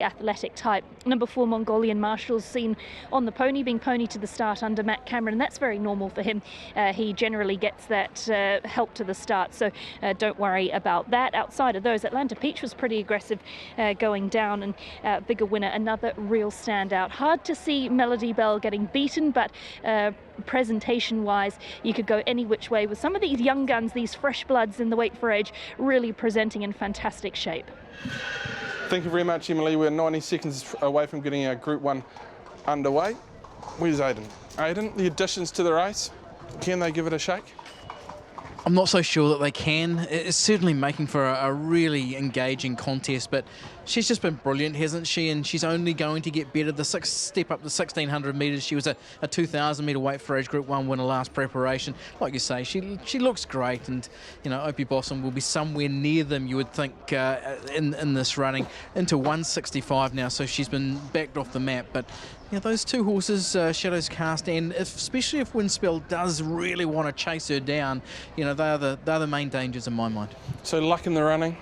athletic type. Number 4 Mongolian Marshall's seen on the pony, being pony to the start under Matt Cameron, and that's very normal for him. He generally gets that help to the start, so don't worry about that. Outside of those, Atlanta Peach was pretty aggressive going down, and Bigger Winner, another real standout. Hard to see Melody Bell getting beaten, but presentation-wise, you could go any which way with some of these young guns, these fresh bloods in the weight for age, really presenting in fantastic shape. Thank you very much, Emily. We're 90 seconds away from getting our Group 1 underway. Where's Aidan? Aidan, the additions to the race, can they give it a shake? I'm not so sure that they can. It's certainly making for a really engaging contest, but she's just been brilliant, hasn't she? And she's only going to get better. The step up to 1,600 metres. She was a 2,000 metre weight for age Group 1 winner last preparation. Like you say, she looks great, and you know, Opie Bosson will be somewhere near them, you would think, in this running into 165 now. So she's been backed off the map, but. Yeah, those two horses, Shadows Cast, and especially if Windspell does really want to chase her down, you know, they're the main dangers in my mind. So luck in the running,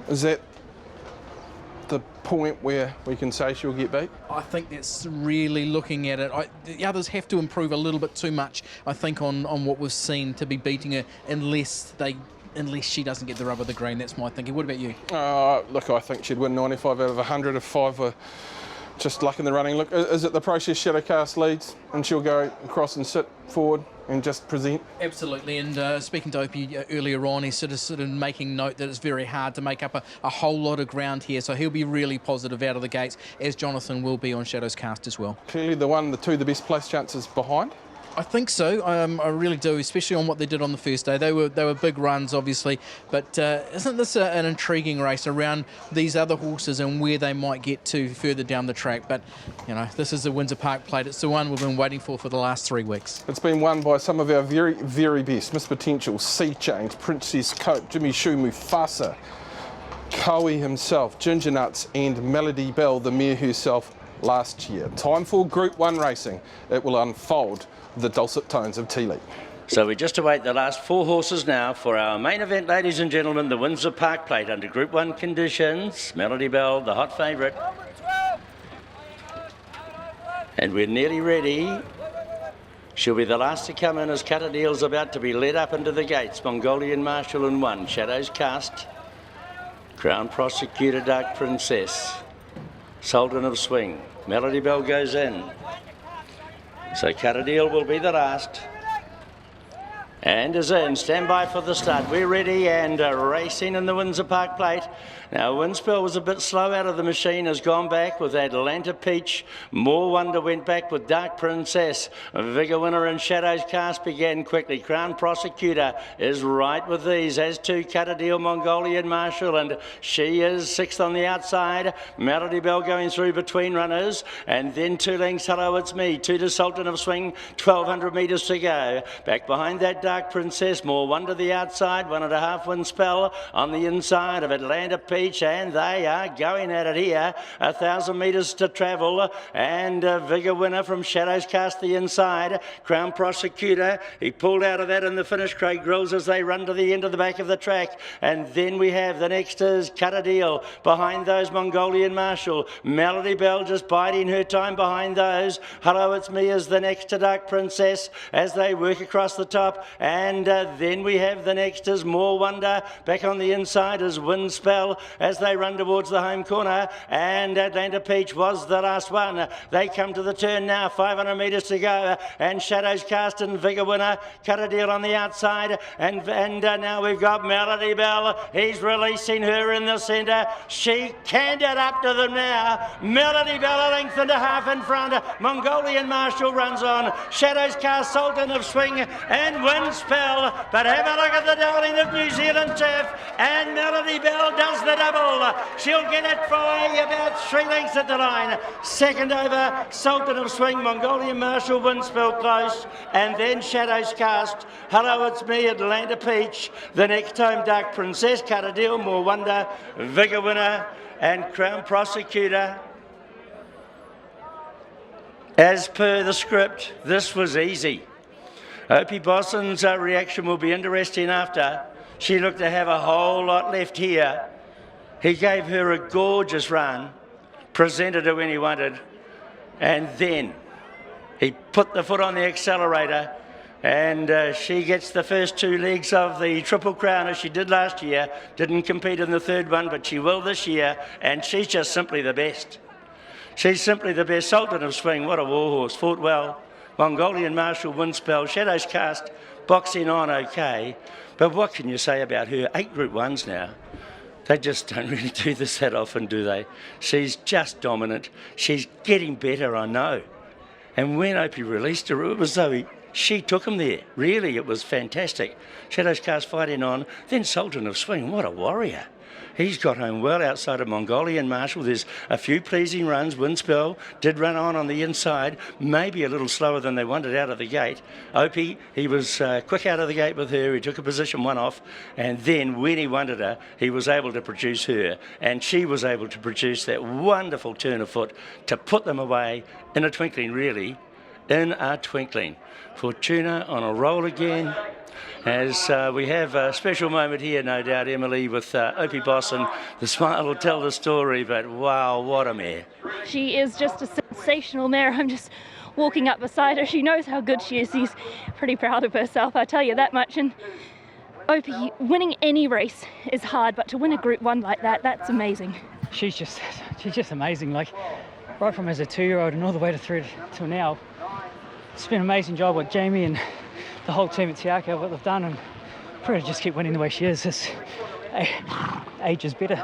is that the point where we can say she'll get beat? I think that's really looking at it. The others have to improve a little bit too much, I think, on what we've seen to be beating her unless she doesn't get the rub of the green. That's my thinking. What about you? Look, I think she'd win 95 out of 100 if 5 were just luck in the running. Look, is it the process Shadowcast leads and she'll go across and sit forward and just present? Absolutely, and speaking to Opie earlier on, he's sort of making note that it's very hard to make up a whole lot of ground here, so he'll be really positive out of the gates, as Jonathan will be on Shadows Cast as well. Clearly the two the best place chances behind. I think so. I really do, especially on what they did on the first day. They were big runs, obviously, but isn't this an intriguing race around these other horses and where they might get to further down the track? But you know, this is the Windsor Park Plate. It's the one we've been waiting for the last 3 weeks. It's been won by some of our very, very best: Miss Potential, Sea Change, Princess Cope, Jimmy Shoo, Mufasa, Koe himself, Ginger Nuts, and Melody Bell, the mare herself, last year. Time for Group 1 racing. It will unfold the dulcet tones of Tea Leaf. So we just await the last 4 horses now for our main event, ladies and gentlemen, the Windsor Park Plate under Group 1 conditions. Melody Bell, the hot favourite. And we're nearly ready. She'll be the last to come in as Cutterdale's about to be led up into the gates. Mongolian Marshall in 1, Shadows Cast, Crown Prosecutor, Dark Princess, Sultan of Swing. Melody Bell goes in. So Cutterdale will be the last. And is in. Stand by for the start. We're ready and racing in the Windsor Park Plate. Now, Windspell was a bit slow out of the machine, has gone back with Atlanta Peach. More Wonder went back with Dark Princess. Vigor Winner and Shadows Cast began quickly. Crown Prosecutor is right with these, as to Cutterdale, Mongolian Marshall, and she is 6th on the outside. Melody Bell going through between runners, and then 2 lengths, Hello It's Me, 2 to Sultan of Swing, 1,200 metres to go. Back behind that, Dark Princess, More Wonder the outside, 1.5 Windspell on the inside of Atlanta Peach, and they are going at it here. 1,000 metres to travel, and Vigor Winner from Shadows Cast the inside. Crown Prosecutor, he pulled out of that in the finish. Craig Grills as they run to the end of the back of the track, and then we have the next is Cutterdale behind those, Mongolian Marshall. Melody Bell just biding her time behind those. Hello It's Me is the next to Dark Princess as they work across the top, and then we have the next is More Wonder. Back on the inside is Windspell as they run towards the home corner, and Atlanta Peach was the last one. They come to the turn now, 500 metres to go, and Shadows Cast and Vigor Winner, Cutterdale on the outside, and now we've got Melody Bell. He's releasing her in the centre. She canned it up to them now. Melody Bell a length and a half in front. Mongolian Marshall runs on. Shadows Cast, Sultan of Swing, and Windspell. But have a look at the darling of New Zealand turf, and Melody Bell does the double. She'll get it by about 3 lengths at the line. Second over, Sultan of Swing, Mongolian Marshall, Windspell close, and then Shadows Cast. Hello It's Me, Atlanta Peach. The next home, Dark Princess, Cutterdale, More Wonder, Vigor Winner, and Crown Prosecutor. As per the script, this was easy. Opie Bosson's reaction will be interesting after. She looked to have a whole lot left here. He gave her a gorgeous run. presented her when he wanted, and then he put the foot on the accelerator, and she gets the first 2 legs of the Triple Crown as she did last year. Didn't compete in the third one, but she will this year, and she's just simply the best. She's simply the best. Sultan of Swing, what a warhorse, fought well. Mongolian Marshal, Windspell, Shadows Cast, boxing on okay. But what can you say about her? 8 Group 1s now. They just don't really do this that often, do they? She's just dominant. She's getting better, I know. And when Opie released her, it was though she took him there. Really, it was fantastic. Shadows Cast fighting on. Then Sultan of Swing, what a warrior. He's got home well outside of Mongolian Marshal. There's a few pleasing runs. Windspell did run on the inside, maybe a little slower than they wanted out of the gate. Opie, he was quick out of the gate with her. He took a position 1 off, and then when he wanted her, he was able to produce her, and she was able to produce that wonderful turn of foot to put them away in a twinkling, really, in a twinkling. Fortuna on a roll again. As we have a special moment here, no doubt, Emily, with Opie Bosson. The smile will tell the story, but wow, what a mare. She is just a sensational mare. I'm just walking up beside her. She knows how good she is. She's pretty proud of herself, I tell you that much. And Opie, winning any race is hard, but to win a Group 1 like that, that's amazing. She's just amazing. Like, right from as a 2-year-old and all the way through till now. It's been an amazing job with Jamie and the whole team at Te Akau, what they've done, and for her to just keep winning the way she is, age is better.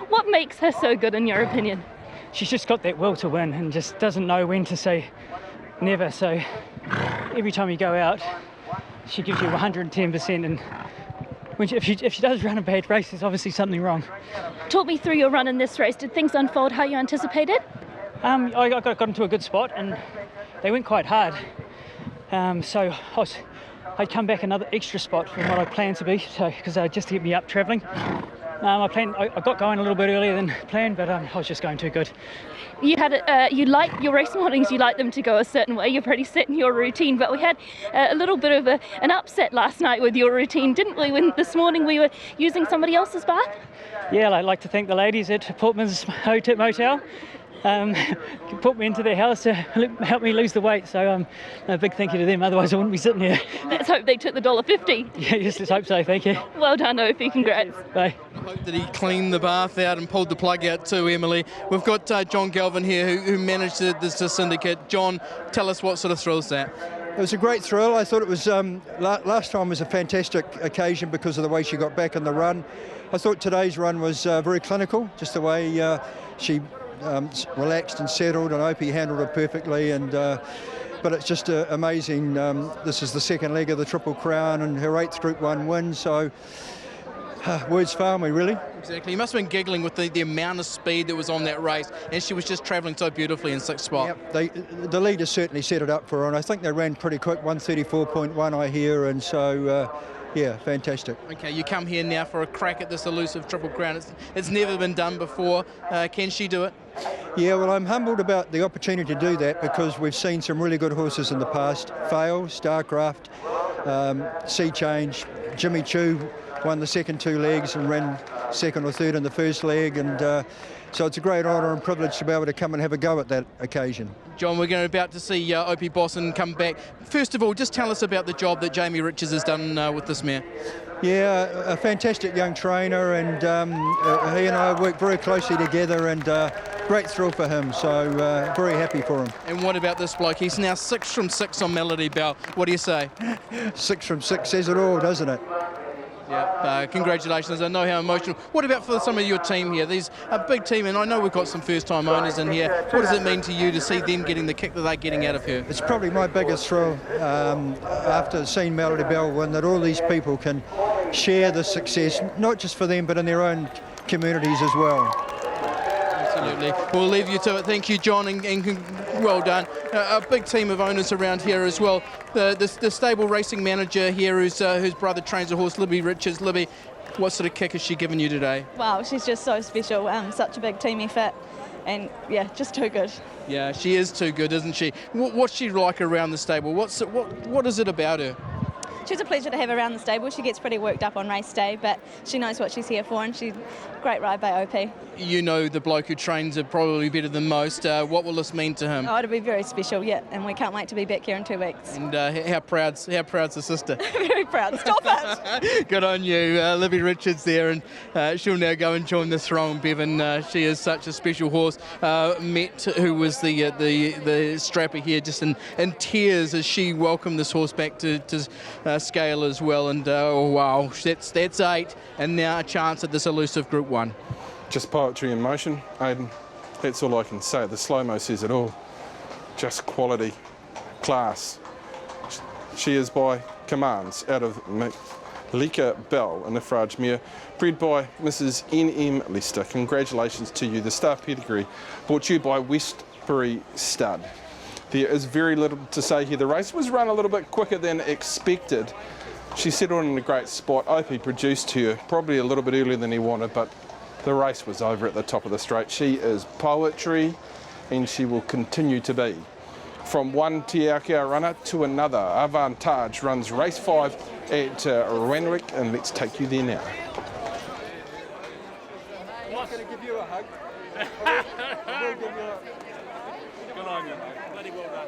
What makes her so good in your opinion? She's just got that will to win and just doesn't know when to say never. So every time you go out, she gives you 110%, and if she does run a bad race, there's obviously something wrong. Talk me through your run in this race. Did things unfold how you anticipated? I got into a good spot and they went quite hard. So I'd come back another extra spot from what I planned to be, because just to get me up travelling. I got going a little bit earlier than planned, but I was just going too good. You like your race mornings, you like them to go a certain way. You're pretty set in your routine, but we had a little bit of an upset last night with your routine, didn't we? When this morning we were using somebody else's bath. Yeah, I'd like to thank the ladies at Portman's Motel. Put me into their house to help me lose the weight, so a big thank you to them, otherwise I wouldn't be sitting here. Let's hope they took the $1.50. Yeah, yes, let's hope so, thank you. Well done, Opie, congrats. Bye. I hope that he cleaned the bath out and pulled the plug out too, Emily. We've got John Galvin here who managed this syndicate. John, tell us what sort of thrill's that? It was a great thrill. I thought it was, last time was a fantastic occasion because of the way she got back in the run. I thought today's run was very clinical, just the way she relaxed and settled, and Opie handled it perfectly. And but it's just amazing. This is the second leg of the Triple Crown and her 8th Group 1 win, so words fail me, really. Exactly. You must have been giggling with the amount of speed that was on that race, and she was just travelling so beautifully in 6th spot. Yep, the leaders certainly set it up for her, and I think they ran pretty quick, 134.1 I hear, and so yeah, fantastic. Okay, you come here now for a crack at this elusive Triple Crown. It's never been done before. Can she do it? Yeah, well, I'm humbled about the opportunity to do that because we've seen some really good horses in the past fail. Starcraft, Sea Change, Jimmy Choo won the second 2 legs and ran second or third in the first leg, and so it's a great honour and privilege to be able to come and have a go at that occasion. John, we're about to see Opie Bosson come back. First of all, just tell us about the job that Jamie Richards has done with this mare. Yeah, a fantastic young trainer, and he and I work very closely together, and great thrill for him, so very happy for him. And what about this bloke? He's now 6 from 6 on Melody Bell. What do you say? 6 from 6 says it all, doesn't it? Yeah, congratulations. I know how emotional. What about for some of your team here? These a big team, and I know we've got some first-time owners in here. What does it mean to you to see them getting the kick that they're getting out of her? It's probably my biggest thrill after seeing Melody Bell win, that all these people can share the success, not just for them, but in their own communities as well. Absolutely. We'll leave you to it. Thank you, John, and well done. A big team of owners around here as well. The stable racing manager here, whose brother trains a horse, Libby Richards. Libby, what sort of kick has she given you today? Wow, she's just so special. Such a big team effort, and yeah, just too good. Yeah, she is too good, isn't she? What's she like around the stable? What is it about her? she's a pleasure to have around the stable. She gets pretty worked up on race day, but she knows what she's here for, and she's a great ride by OP. You know the bloke who trains her probably better than most. What will this mean to him? Oh, it'll be very special, yeah, and we can't wait to be back here in 2 weeks. And how proud's the sister? Very proud. Stop it! Good on you. Libby Richards there, and she'll now go and join the throng, Bevan. She is such a special horse. Met, who was the strapper here, just in tears as she welcomed this horse back to scale as well. And oh wow, that's 8, and now a chance at this elusive Group 1. Just poetry in motion, Aidan. That's all I can say. The slow-mo says it all. Just quality, class. She is by commands out of Malika Bell, a Nifraj mare, bred by Mrs. N.M. Lester. Congratulations to you. The star pedigree brought to you by Westbury Stud. There is very little to say here. The race was run a little bit quicker than expected. She settled in a great spot. Opie produced her probably a little bit earlier than he wanted, but the race was over at the top of the straight. She is poetry, and she will continue to be. From one Te Akea runner to another, Avantage runs race 5 at Randwick, and let's take you there now. I'm not going to give you a hug. I will give you a... Good on you, mate. Bloody well done.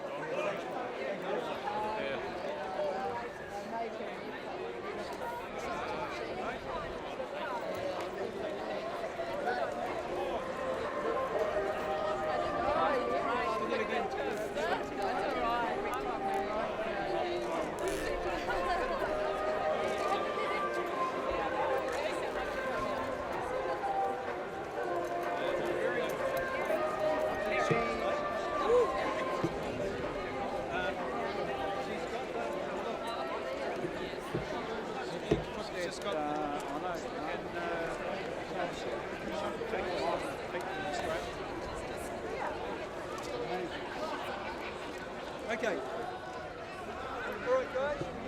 Okay. All right, guys.